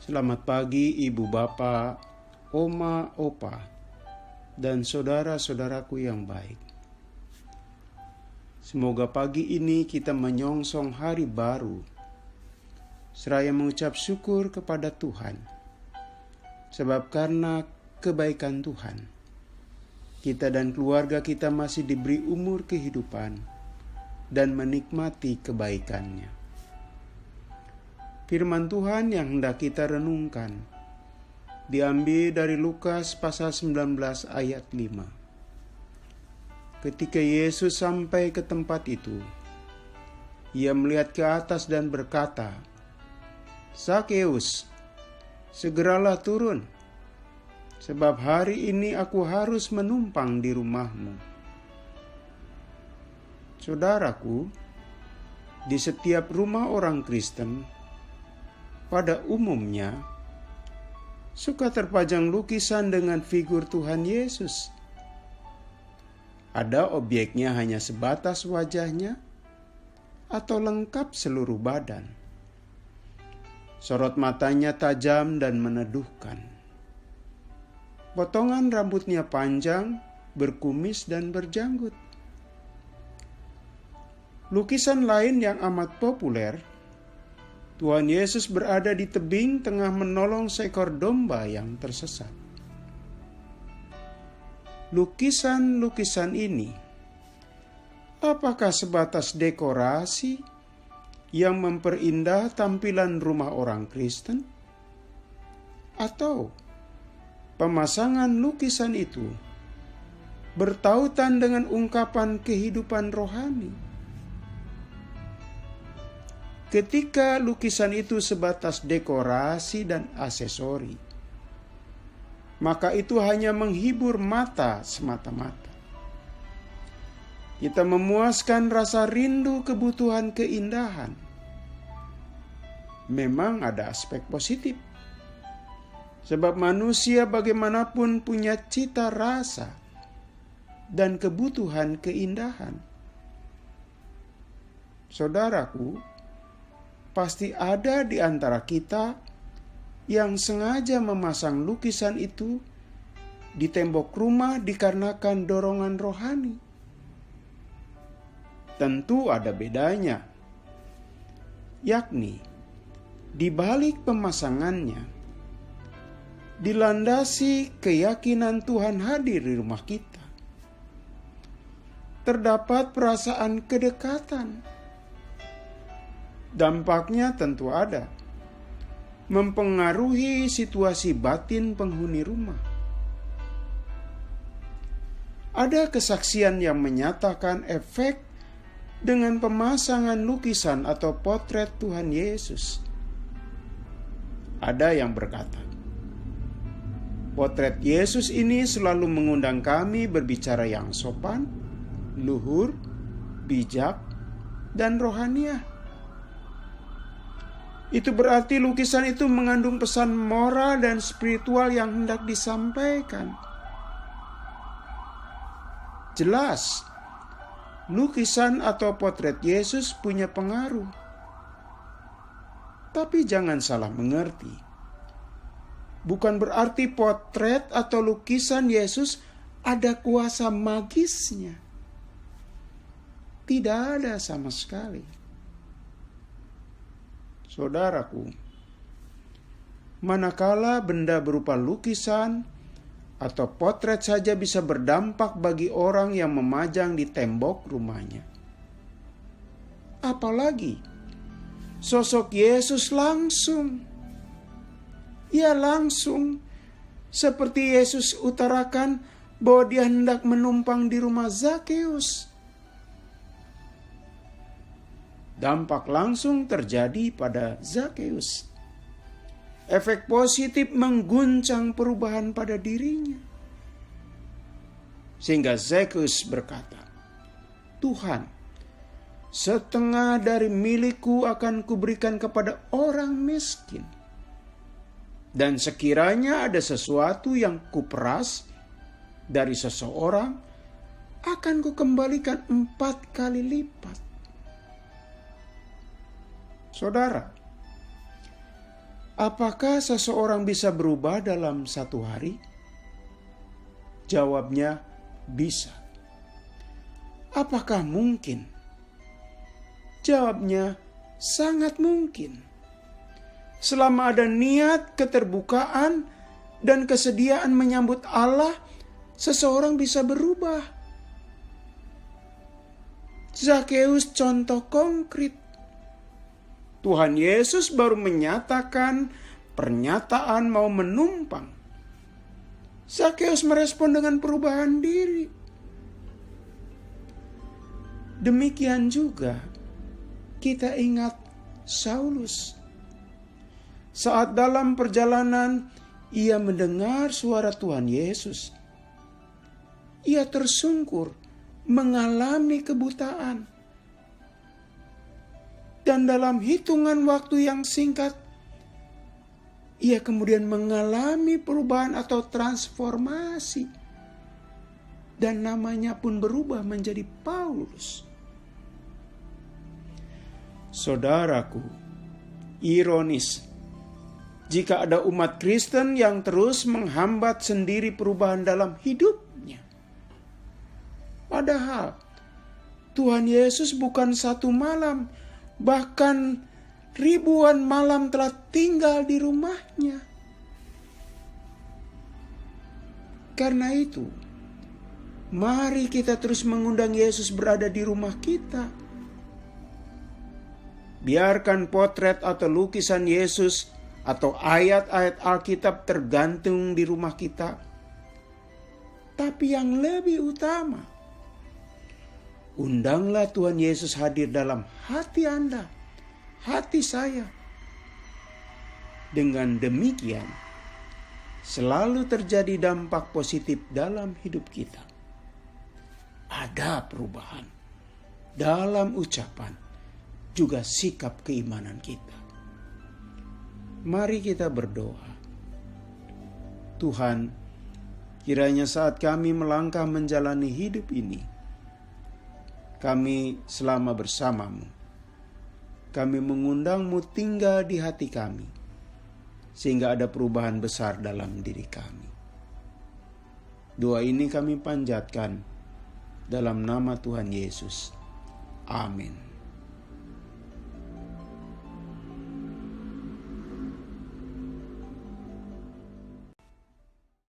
Selamat pagi Ibu Bapak, Oma, Opa, dan saudara-saudaraku yang baik. Semoga pagi ini kita menyongsong hari baru, seraya mengucap syukur kepada Tuhan. Sebab karena kebaikan Tuhan, kita dan keluarga kita masih diberi umur kehidupan dan menikmati kebaikannya. Firman Tuhan yang hendak kita renungkan diambil dari Lukas pasal 19 ayat 5. Ketika Yesus sampai ke tempat itu, ia melihat ke atas dan berkata, "Zakeus, segeralah turun, sebab hari ini aku harus menumpang di rumahmu." Saudaraku, di setiap rumah orang Kristen, pada umumnya suka terpajang lukisan dengan figur Tuhan Yesus. Ada objeknya hanya sebatas wajahnya atau lengkap seluruh badan. Sorot matanya tajam dan meneduhkan. Potongan rambutnya panjang, berkumis dan berjanggut. Lukisan lain yang amat populer, Tuhan Yesus berada di tebing tengah menolong seekor domba yang tersesat. Lukisan-lukisan ini apakah sebatas dekorasi yang memperindah tampilan rumah orang Kristen? Atau pemasangan lukisan itu bertautan dengan ungkapan kehidupan rohani? Ketika lukisan itu sebatas dekorasi dan aksesori, maka itu hanya menghibur mata semata-mata. Kita memuaskan rasa rindu kebutuhan keindahan. Memang ada aspek positif, sebab manusia bagaimanapun punya cita rasa dan kebutuhan keindahan. Saudaraku, pasti ada di antara kita yang sengaja memasang lukisan itu di tembok rumah dikarenakan dorongan rohani. Tentu ada bedanya, yakni di balik pemasangannya dilandasi keyakinan Tuhan hadir di rumah kita. Terdapat perasaan kedekatan. Dampaknya tentu ada, mempengaruhi situasi batin penghuni rumah. Ada kesaksian yang menyatakan efek dengan pemasangan lukisan atau potret Tuhan Yesus. Ada yang berkata, potret Yesus ini selalu mengundang kami berbicara yang sopan, luhur, bijak, dan rohaniah. Itu berarti lukisan itu mengandung pesan moral dan spiritual yang hendak disampaikan. Jelas, lukisan atau potret Yesus punya pengaruh. Tapi jangan salah mengerti. Bukan berarti potret atau lukisan Yesus ada kuasa magisnya. Tidak ada sama sekali. Saudaraku, manakala benda berupa lukisan atau potret saja bisa berdampak bagi orang yang memajang di tembok rumahnya, apalagi sosok Yesus langsung. Ia langsung, seperti Yesus utarakan bahwa dia hendak menumpang di rumah Zakeus. Dampak langsung terjadi pada Zakeus. Efek positif mengguncang perubahan pada dirinya. Sehingga Zakeus berkata, "Tuhan, setengah dari milikku akan kuberikan kepada orang miskin. Dan sekiranya ada sesuatu yang kuperas dari seseorang, akan kukembalikan 4 kali lipat." Saudara, Apakah seseorang bisa berubah dalam satu hari? Jawabnya, bisa. Apakah mungkin? Jawabnya, sangat mungkin. Selama ada niat, keterbukaan, dan kesediaan menyambut Allah, seseorang bisa berubah. Zakheus contoh konkret. Tuhan Yesus baru menyatakan pernyataan mau menumpang. Zakheus merespon dengan perubahan diri. Demikian juga kita ingat Saulus. Saat dalam perjalanan ia mendengar suara Tuhan Yesus, ia tersungkur mengalami kebutaan. Dan dalam hitungan waktu yang singkat, ia kemudian mengalami perubahan atau transformasi. Dan namanya pun berubah menjadi Paulus. Saudaraku, ironis jika ada umat Kristen yang terus menghambat sendiri perubahan dalam hidupnya. Padahal Tuhan Yesus bukan satu malam, bahkan ribuan malam telah tinggal di rumahnya. Karena itu, mari kita terus mengundang Yesus berada di rumah kita. Biarkan potret atau lukisan Yesus atau ayat-ayat Alkitab tergantung di rumah kita. Tapi yang lebih utama, undanglah Tuhan Yesus hadir dalam hati Anda, hati saya. Dengan demikian, selalu terjadi dampak positif dalam hidup kita. Ada perubahan dalam ucapan, juga sikap keimanan kita. Mari kita berdoa. Tuhan, kiranya saat kami melangkah menjalani hidup ini, kami selama bersamamu. Kami mengundangmu tinggal di hati kami, sehingga ada perubahan besar dalam diri kami. Doa ini kami panjatkan dalam nama Tuhan Yesus. Amin.